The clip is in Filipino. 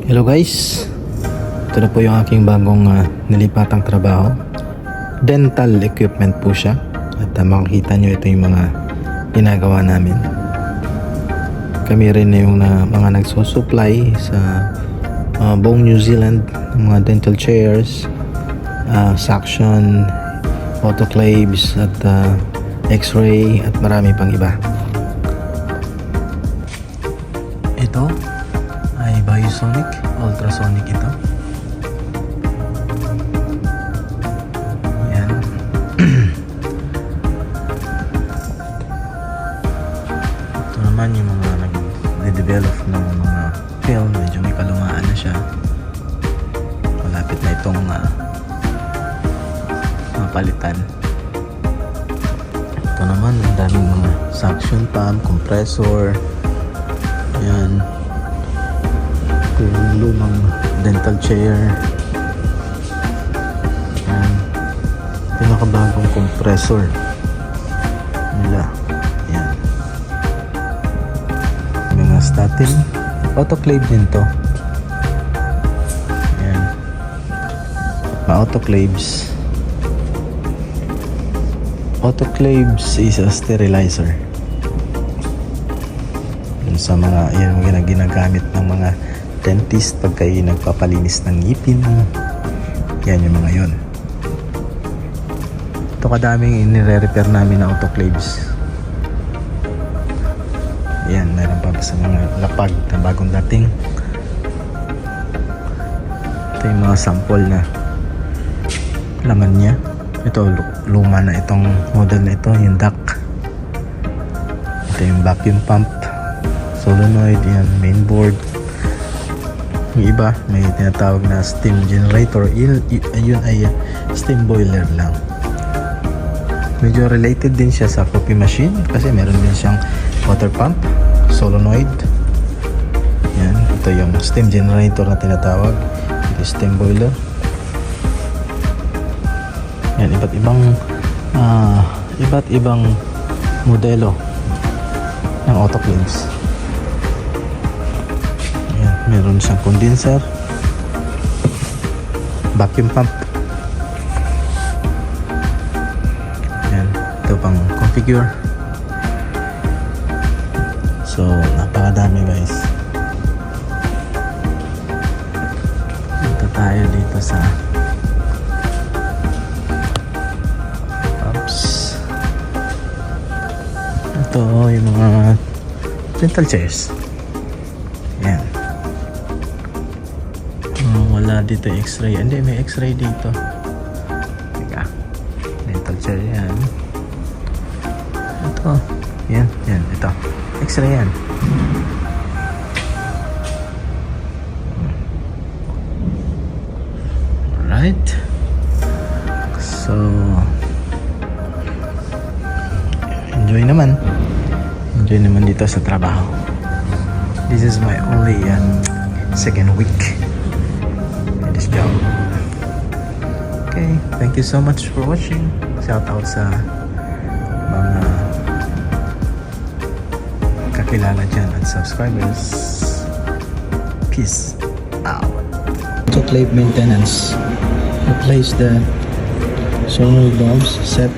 Hello guys, ito na po yung aking bagong nilipatang trabaho. Dental equipment po siya. At makikita nyo ito yung mga ginagawa namin. Kami rin na yung mga nagsusupply sa buong New Zealand, mga dental chairs, suction, autoclaves at x-ray at marami pang iba. Ito ay Biosonic, ultrasonic ito. Yan. Ito naman yung mga nag-develop ng mga film, medyo may kalumaan na siya. Malapit na itong mapalitan. Ito naman, ang daming mga suction pump, compressor. Yan. Ito yung lumang dental chair. Yan. Pinakabagong compressor nila. Yan. Mga statin. Autoclave din to. Yan. Ma-autoclaves. Autoclaves is a sterilizer. Yun sa mga, yan yung ginagamit ng mga dentist pag kayo nagpapalinis ng ngipin. Yan yung mga yun. Ito kadaming inire-repair namin na autoclaves. Yan, meron pa sa mga lapag na bagong dating. Ito yung mga sample na laman niya. Ito, luma na itong model na ito, yung duct. Ito yung vacuum pump, solenoid, yan, mainboard. Yung iba, may tinatawag na steam generator. Yun ay steam boiler lang. Medyo related din siya sa coffee machine kasi meron din siyang water pump, solenoid. Yan, ito yung steam generator na tinatawag. Ito steam boiler. Yan, iba't ibang modelo ng autoclaves. Yan, meron siyang condenser, vacuum pump. Yan, ito pang configure. So, napakadami guys. Ito tayo dito sa ito yung mga dental chairs. Yan. Wala dito x-ray. Hindi, may x-ray dito. Teka. Dental chair yan. Ito. Yan. Yan. Ito. X-ray yan. Alright. So enjoy naman dito sa trabaho. This is my only second week in this job. Okay, thank you so much for watching. Shout out sa mga kakilala dyan at subscribers. Peace out. Autoclave maintenance. Replace the solenoid valves, set